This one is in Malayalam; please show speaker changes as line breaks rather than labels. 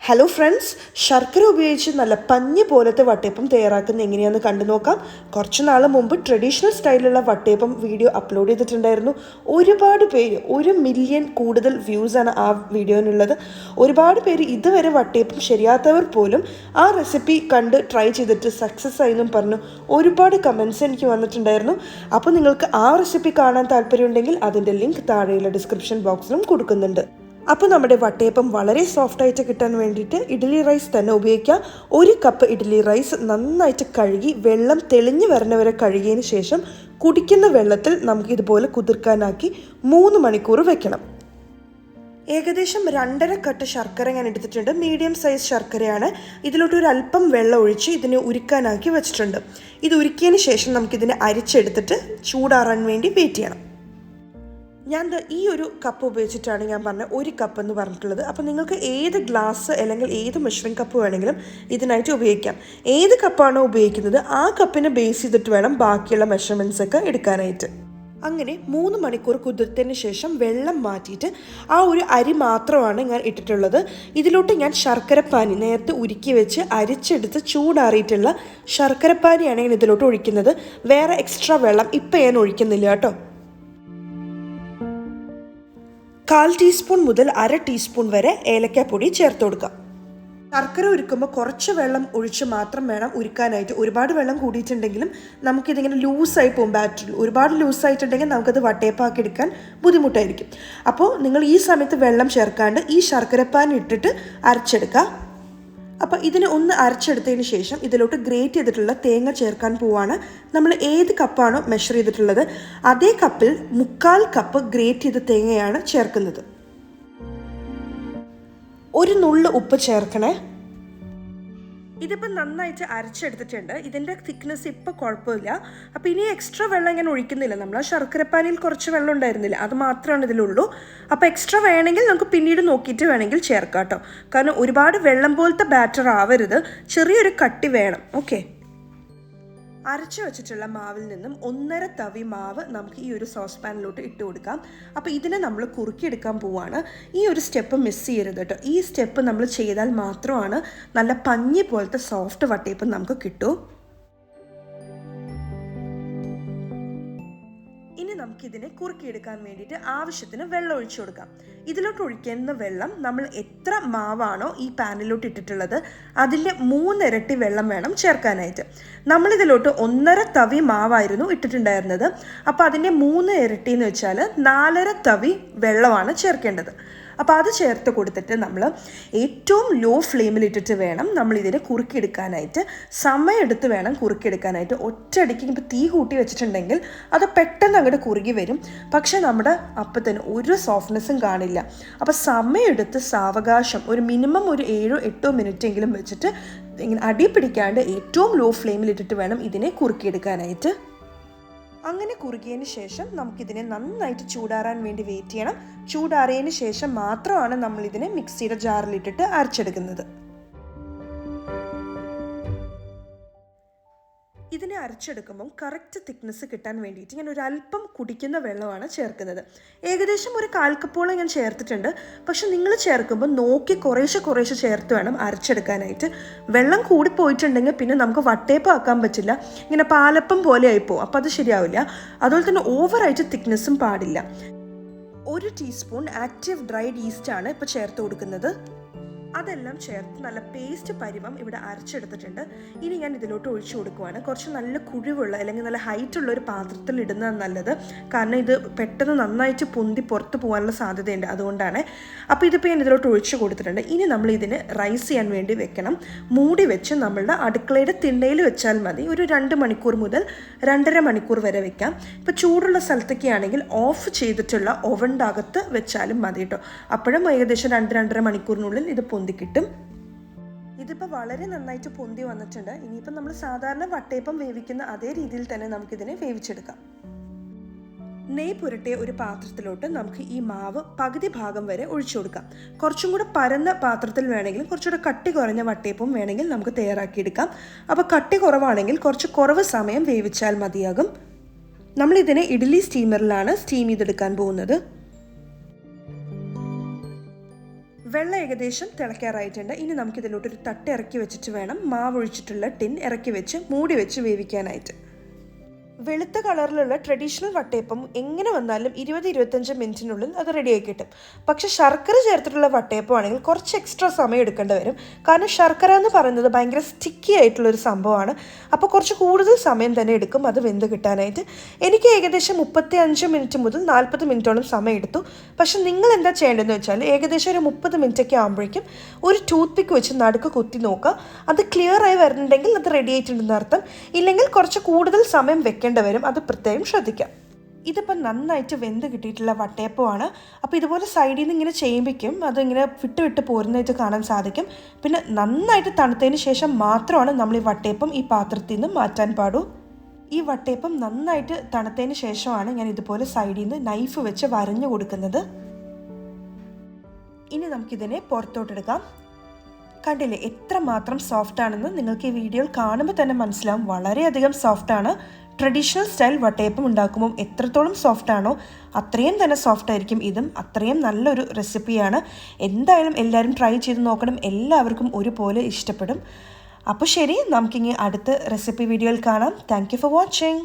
ഹലോ ഫ്രണ്ട്സ്, ശർക്കര ഉപയോഗിച്ച് നല്ല പഞ്ഞി പോലത്തെ വട്ടയപ്പം തയ്യാറാക്കുന്നത് എങ്ങനെയാണെന്ന് കണ്ടു നോക്കാം. കുറച്ച് നാൾ മുമ്പ് ട്രഡീഷണൽ സ്റ്റൈലിലുള്ള വട്ടയപ്പം വീഡിയോ അപ്ലോഡ് ചെയ്തിട്ടുണ്ടായിരുന്നു. ഒരുപാട് പേര് 1,000,000 കൂടുതൽ വ്യൂസാണ് ആ വീഡിയോയിനുള്ളത്. ഒരുപാട് പേര് ഇതുവരെ വട്ടയപ്പം ശരിയാത്തവർ പോലും ആ റെസിപ്പി കണ്ട് ട്രൈ ചെയ്തിട്ട് സക്സസ് ആയെന്നും പറഞ്ഞു ഒരുപാട് കമൻറ്റ്സ് എനിക്ക് വന്നിട്ടുണ്ടായിരുന്നു. അപ്പോൾ നിങ്ങൾക്ക് ആ റെസിപ്പി കാണാൻ താല്പര്യമുണ്ടെങ്കിൽ അതിൻ്റെ ലിങ്ക് താഴെയുള്ള ഡിസ്ക്രിപ്ഷൻ ബോക്സിലും കൊടുക്കുന്നുണ്ട്. അപ്പോൾ നമ്മുടെ വട്ടയപ്പം വളരെ സോഫ്റ്റായിട്ട് കിട്ടാൻ വേണ്ടിയിട്ട് ഇഡ്ഡലി റൈസ് തന്നെ ഉപയോഗിക്കുക. 1 കപ്പ് ഇഡ്ഡലി റൈസ് നന്നായിട്ട് കഴുകി വെള്ളം തെളിഞ്ഞ് വരുന്നവരെ കഴുകിയതിന് ശേഷം കുടിക്കുന്ന വെള്ളത്തിൽ നമുക്ക് ഇതുപോലെ കുതിർക്കാനാക്കി 3 മണിക്കൂർ വെക്കണം. ഏകദേശം 2.5 കട്ട് ശർക്കര ഞാൻ എടുത്തിട്ടുണ്ട്. മീഡിയം സൈസ് ശർക്കരയാണ്. ഇതിലോട്ട് ഒരു അല്പം വെള്ളം ഒഴിച്ച് ഇതിനെ ഉരുക്കാനാക്കി വെച്ചിട്ടുണ്ട്. ഇത് ഉരുക്കിയതിന് ശേഷം നമുക്കിതിനെ അരിച്ചെടുത്തിട്ട് ചൂടാറാൻ വേണ്ടി വെയിറ്റ് ചെയ്യണം. ഞാൻ ഈ ഒരു കപ്പ് ഉപയോഗിച്ചിട്ടാണ് ഞാൻ പറഞ്ഞത് 1 കപ്പ് എന്ന് പറഞ്ഞിട്ടുള്ളത്. അപ്പോൾ നിങ്ങൾക്ക് ഏത് ഗ്ലാസ് അല്ലെങ്കിൽ ഏത് മെഷറിംഗ് കപ്പ് വേണമെങ്കിലും ഇതിനായിട്ട് ഉപയോഗിക്കാം. ഏത് കപ്പാണോ ഉപയോഗിക്കുന്നത് ആ കപ്പിനെ ബേസ് ചെയ്തിട്ട് വേണം ബാക്കിയുള്ള മെഷർമെൻറ്റ്സ് ഒക്കെ എടുക്കാനായിട്ട്. അങ്ങനെ 3 മണിക്കൂർ കുതിർത്തതിന് ശേഷം വെള്ളം മാറ്റിയിട്ട് ആ ഒരു അരി മാത്രമാണ് ഞാൻ ഇട്ടിട്ടുള്ളത്. ഇതിലോട്ട് ഞാൻ ശർക്കരപ്പാനി നേരത്തെ ഉരുക്കി വെച്ച് അരിച്ചെടുത്ത് ചൂടാറിയിട്ടുള്ള ശർക്കരപ്പാനിയാണ് ഞാൻ ഇതിലോട്ട് ഒഴിക്കുന്നത്. വേറെ എക്സ്ട്രാ വെള്ളം ഇപ്പം ഞാൻ ഒഴിക്കുന്നില്ല കേട്ടോ. 1/4 ടീസ്പൂൺ മുതൽ 1/2 ടീസ്പൂൺ വരെ ഏലക്കാപ്പൊടി ചേർത്ത് കൊടുക്കാം. ശർക്കര ഉരുക്കുമ്പോൾ കുറച്ച് വെള്ളം ഒഴിച്ച് മാത്രം വേണം ഉരുക്കാനായിട്ട്. ഒരുപാട് വെള്ളം കൂടിയിട്ടുണ്ടെങ്കിലും നമുക്കിതിങ്ങനെ ലൂസായി പോകും ബാറ്ററിൽ. ഒരുപാട് ലൂസായിട്ടുണ്ടെങ്കിൽ നമുക്കത് വട്ടയപ്പാക്കി എടുക്കാൻ ബുദ്ധിമുട്ടായിരിക്കും. അപ്പോൾ നിങ്ങൾ ഈ സമയത്ത് വെള്ളം ചേർക്കാണ്ട് ഈ ശർക്കരപ്പാൻ ഇട്ടിട്ട് അരച്ചെടുക്കുക. അപ്പോൾ ഇതിനെ ഒന്ന് അരച്ചെടുത്തതിന് ശേഷം ഇതിലോട്ട് ഗ്രേറ്റ് ചെയ്തിട്ടുള്ള തേങ്ങ ചേർക്കാൻ പോവാണ്. നമ്മൾ ഏത് കപ്പാണോ മെഷർ ചെയ്തിട്ടുള്ളത് അതേ കപ്പിൽ 3/4 കപ്പ് ഗ്രേറ്റ് ചെയ്ത തേങ്ങയാണ് ചേർക്കുന്നത്. ഒരു നുള്ള് ഉപ്പ് ചേർക്കണേ. ഇതിപ്പോൾ നന്നായിട്ട് അരച്ചെടുത്തിട്ടുണ്ട്. ഇതിൻ്റെ തിക്നെസ് ഇപ്പോൾ കുഴപ്പമില്ല. അപ്പോൾ ഇനി എക്സ്ട്രാ വെള്ളം ഞാൻ ഒഴിക്കുന്നില്ല. നമ്മൾ ആ ശർക്കരപ്പാനിയിൽ കുറച്ച് വെള്ളം ഉണ്ടായിരുന്നില്ല, അത് മാത്രമാണ് ഇതിലുള്ളൂ. അപ്പോൾ എക്സ്ട്രാ വേണമെങ്കിൽ നമുക്ക് പിന്നീട് നോക്കിയിട്ട് വേണമെങ്കിൽ ചേർക്കാം കേട്ടോ. കാരണം ഒരുപാട് വെള്ളം പോലത്തെ ബാറ്റർ ആവരുത്, ചെറിയൊരു കട്ടി വേണം. ഓക്കെ, അരച്ചു വെച്ചിട്ടുള്ള മാവിൽ നിന്നും 1.5 തവി മാവ് നമുക്ക് ഈ ഒരു സോസ് പാനിലോട്ട് ഇട്ട് കൊടുക്കാം. അപ്പോൾ ഇതിനെ നമ്മൾ കുറുക്കിയെടുക്കാൻ പോവുകയാണ്. ഈ ഒരു സ്റ്റെപ്പ് മിസ് ചെയ്യരുത് കേട്ടോ. ഈ സ്റ്റെപ്പ് നമ്മൾ ചെയ്താൽ മാത്രമാണ് നല്ല പഞ്ഞി പോലത്തെ സോഫ്റ്റ് വട്ടയപ്പം നമുക്ക് കിട്ടൂ. ഇനി നമുക്കിതിനെ കുറുക്കിയെടുക്കാൻ വേണ്ടിയിട്ട് ആവശ്യത്തിന് വെള്ളം ഒഴിച്ചു കൊടുക്കാം. ഇതിലോട്ട് ഒഴിക്കുന്ന വെള്ളം നമ്മൾ എത്ര മാവാണോ ഈ പാനിലോട്ട് ഇട്ടിട്ടുള്ളത് അതിൻ്റെ 3 ഇരട്ടി വെള്ളം വേണം ചേർക്കാനായിട്ട്. നമ്മളിതിലോട്ട് 1.5 തവി മാവായിരുന്നു ഇട്ടിട്ടുണ്ടായിരുന്നത്. അപ്പോൾ അതിൻ്റെ 3 ഇരട്ടി എന്ന് വെച്ചാൽ 4.5 തവി വെള്ളമാണ് ചേർക്കേണ്ടത്. അപ്പോൾ അത് ചേർത്ത് കൊടുത്തിട്ട് നമ്മൾ ഏറ്റവും ലോ ഫ്ലെയിമിലിട്ടിട്ട് വേണം നമ്മളിതിനെ കുറുക്കിയെടുക്കാനായിട്ട്. സമയമെടുത്ത് വേണം കുറുക്കിയെടുക്കാനായിട്ട്. ഒറ്റയടിക്ക് ഇപ്പോൾ തീ കൂട്ടി വെച്ചിട്ടുണ്ടെങ്കിൽ അത് പെട്ടെന്ന് അങ്ങോട്ട് കുറുകി വരും, പക്ഷേ നമ്മുടെ അപ്പത്തിന് ഒരു സോഫ്റ്റ്നെസ്സും കാണില്ല. അപ്പോൾ സമയമെടുത്ത് സാവകാശം ഒരു മിനിമം ഒരു 7-8 മിനിറ്റെങ്കിലും വെച്ചിട്ട് ഇങ്ങനെ അടി പിടിക്കാണ്ട് ഏറ്റവും ലോ ഫ്ലെയിമിലിട്ടിട്ട് വേണം ഇതിനെ കുറുക്കിയെടുക്കാനായിട്ട്. അങ്ങനെ കുറുകിയതിന് ശേഷം നമുക്കിതിനെ നന്നായിട്ട് ചൂടാറാൻ വേണ്ടി വെയിറ്റ് ചെയ്യണം. ചൂടാറിയതിന് ശേഷം മാത്രമാണ് നമ്മളിതിനെ മിക്സിയുടെ ജാറിലിട്ടിട്ട് അരച്ചെടുക്കുന്നത്. ഇതിനെ അരച്ചെടുക്കുമ്പം കറക്റ്റ് തിക്നെസ് കിട്ടാൻ വേണ്ടിയിട്ട് ഞാൻ ഒരു അല്പം കുടിക്കുന്ന വെള്ളമാണ് ചേർക്കുന്നത്. ഏകദേശം ഒരു 1/4 കപ്പോളം ഞാൻ ചേർത്തിട്ടുണ്ട്. പക്ഷെ നിങ്ങൾ ചേർക്കുമ്പോൾ നോക്കി കുറേശ്ശെ ചേർത്ത് വേണം അരച്ചെടുക്കാനായിട്ട്. വെള്ളം കൂടിപ്പോയിട്ടുണ്ടെങ്കിൽ പിന്നെ നമുക്ക് വട്ടയപ്പം ആക്കാൻ പറ്റില്ല, ഇങ്ങനെ പാലപ്പം പോലെ ആയിപ്പോവും. അപ്പോൾ അത് ശരിയാവില്ല. അതുപോലെ തന്നെ ഓവറായിട്ട് തിക്നെസ്സും പാടില്ല. 1 ടീസ്പൂൺ ആക്റ്റീവ് ഡ്രൈഡ് ഈസ്റ്റാണ് ഇപ്പോൾ ചേർത്ത് കൊടുക്കുന്നത്. അതെല്ലാം ചേർത്ത് നല്ല പേസ്റ്റ് പരിവം ഇവിടെ അരച്ചെടുത്തിട്ടുണ്ട്. ഇനി ഞാൻ ഇതിലോട്ട് ഒഴിച്ചു കൊടുക്കുവാണ്. കുറച്ച് നല്ല കുഴിവുള്ള അല്ലെങ്കിൽ നല്ല ഹൈറ്റുള്ള ഒരു പാത്രത്തിൽ ഇടുന്നതാണ് നല്ലത്. കാരണം ഇത് പെട്ടെന്ന് നന്നായിട്ട് പൊന്തി പുറത്ത് പോകാനുള്ള സാധ്യതയുണ്ട്, അതുകൊണ്ടാണ്. അപ്പോൾ ഇതിപ്പോൾ ഞാൻ ഇതിലോട്ട് ഒഴിച്ചു കൊടുത്തിട്ടുണ്ട്. ഇനി നമ്മൾ ഇതിന് റൈസ് ചെയ്യാൻ വേണ്ടി വെക്കണം. മൂടി വെച്ച് നമ്മളുടെ അടുക്കളയുടെ തിണ്ണയിൽ വെച്ചാൽ മതി. ഒരു 2 മണിക്കൂർ മുതൽ 2.5 മണിക്കൂർ വരെ വെക്കാം. ഇപ്പോൾ ചൂടുള്ള സ്ഥലത്തൊക്കെ ആണെങ്കിൽ ഓഫ് ചെയ്തിട്ടുള്ള ഓവൻ്റെ അകത്ത് വെച്ചാലും മതി കേട്ടോ. അപ്പോഴും ഏകദേശം 2-2.5 മണിക്കൂറിനുള്ളിൽ ഇത് പൊന്തി കിട്ടും. ഇതിപ്പോൾ വളരെ നന്നായിട്ട് പൊന്തി വന്നിട്ടുണ്ട്. ഇനിയിപ്പോൾ നമ്മൾ സാധാരണ വട്ടയപ്പം വേവിക്കുന്ന അതേ രീതിയിൽ തന്നെ നമുക്കിതിനെ വേവിച്ചെടുക്കാം. നെയ്യ് പുരട്ടിയ ഒരു പാത്രത്തിലോട്ട് നമുക്ക് ഈ മാവ് പകുതി ഭാഗം വരെ ഒഴിച്ചു കൊടുക്കാം. കുറച്ചും കൂടെ പരന്ന പാത്രത്തിൽ വേണമെങ്കിൽ കുറച്ചുകൂടെ കട്ടി കുറഞ്ഞ വട്ടയപ്പം വേണമെങ്കിൽ നമുക്ക് തയ്യാറാക്കിയെടുക്കാം. അപ്പോൾ കട്ടി കുറവാണെങ്കിൽ കുറച്ച് കുറവ് സമയം വേവിച്ചാൽ മതിയാകും. നമ്മളിതിനെ ഇഡ്ഡലി സ്റ്റീമറിലാണ് സ്റ്റീം ചെയ്തെടുക്കാൻ പോകുന്നത്. വെള്ളം ഏകദേശം തിളയ്ക്കാറായിട്ടുണ്ട്. ഇനി നമുക്കിതിലോട്ടൊരു തട്ട് ഇറക്കി വെച്ചിട്ട് വേണം മാവ് ഒഴിച്ചിട്ടുള്ള ടിൻ ഇറക്കി വെച്ച് മൂടി വെച്ച് വേവിക്കാനായിട്ട്. വെളുത്ത കളറിലുള്ള ട്രഡീഷണൽ വട്ടയപ്പം എങ്ങനെ വന്നാലും 20-25 മിനിറ്റിനുള്ളിൽ അത് റെഡിയായി കിട്ടും. പക്ഷേ ശർക്കര ചേർത്തിട്ടുള്ള വട്ടയപ്പം ആണെങ്കിൽ കുറച്ച് എക്സ്ട്രാ സമയം എടുക്കേണ്ടി വരും. കാരണം ശർക്കര എന്ന് പറയുന്നത് ഭയങ്കര സ്റ്റിക്കി ആയിട്ടുള്ളൊരു സംഭവമാണ്. അപ്പോൾ കുറച്ച് കൂടുതൽ സമയം തന്നെ എടുക്കും അത് വെന്ത് കിട്ടാനായിട്ട്. എനിക്ക് ഏകദേശം 35 മിനിറ്റ് മുതൽ 40 മിനിറ്റോളം സമയം എടുത്തു. പക്ഷെ നിങ്ങൾ എന്താ ചെയ്യേണ്ടതെന്ന് വെച്ചാൽ ഏകദേശം ഒരു 30 മിനിറ്റൊക്കെ ആകുമ്പോഴേക്കും ഒരു ടൂത്ത് പിക്ക് വെച്ച് നടുക്ക് കുത്തി നോക്കുക. അത് ക്ലിയർ ആയി വരുന്നുണ്ടെങ്കിൽ അത് റെഡി ആയിട്ടുണ്ടെന്ന് അർത്ഥം. ഇല്ലെങ്കിൽ കുറച്ച് കൂടുതൽ സമയം വെക്കേണ്ടി വരും. അത് പ്രത്യേകം ശ്രദ്ധിക്കാം. ഇതിപ്പോൾ നന്നായിട്ട് വെന്ത് കിട്ടിയിട്ടുള്ള വട്ടയപ്പമാണ്. അപ്പോൾ ഇതുപോലെ സൈഡിൽ നിന്ന് ഇങ്ങനെ ചെയ്യുമ്പോഴേക്കും അതിങ്ങനെ വിട്ട് പോരുന്നതായിട്ട് കാണാൻ സാധിക്കും. പിന്നെ നന്നായിട്ട് തണുത്തതിന് ശേഷം മാത്രമാണ് നമ്മൾ ഈ വട്ടയപ്പം ഈ പാത്രത്തിൽ നിന്ന് മാറ്റാൻ പാടൂ. ഈ വട്ടയപ്പം നന്നായിട്ട് തണുത്തതിന് ശേഷമാണ് ഞാൻ ഇതുപോലെ സൈഡിൽ നിന്ന് നൈഫ് വെച്ച് വരഞ്ഞു കൊടുക്കുന്നത്. ഇനി നമുക്കിതിനെ പുറത്തോട്ടെടുക്കാം. കണ്ടില്ലേ എത്ര മാത്രം സോഫ്റ്റ് ആണെന്ന് നിങ്ങൾക്ക് ഈ വീഡിയോയിൽ കാണുമ്പോൾ തന്നെ മനസ്സിലാവും. വളരെയധികം സോഫ്റ്റാണ്. ട്രഡീഷണൽ സ്റ്റൈൽ വട്ടയപ്പം ഉണ്ടാക്കുമ്പോൾ എത്രത്തോളം സോഫ്റ്റ് ആണോ അത്രയും തന്നെ സോഫ്റ്റ് ആയിരിക്കും ഇതും. അത്രയും നല്ലൊരു റെസിപ്പിയാണ്. എന്തായാലും എല്ലാവരും ട്രൈ ചെയ്ത് നോക്കണം. എല്ലാവർക്കും ഒരുപോലെ ഇഷ്ടപ്പെടും. അപ്പോൾ ശരി, നമുക്കിനി അടുത്ത റെസിപ്പി വീഡിയോയിൽ കാണാം. Thank you for watching.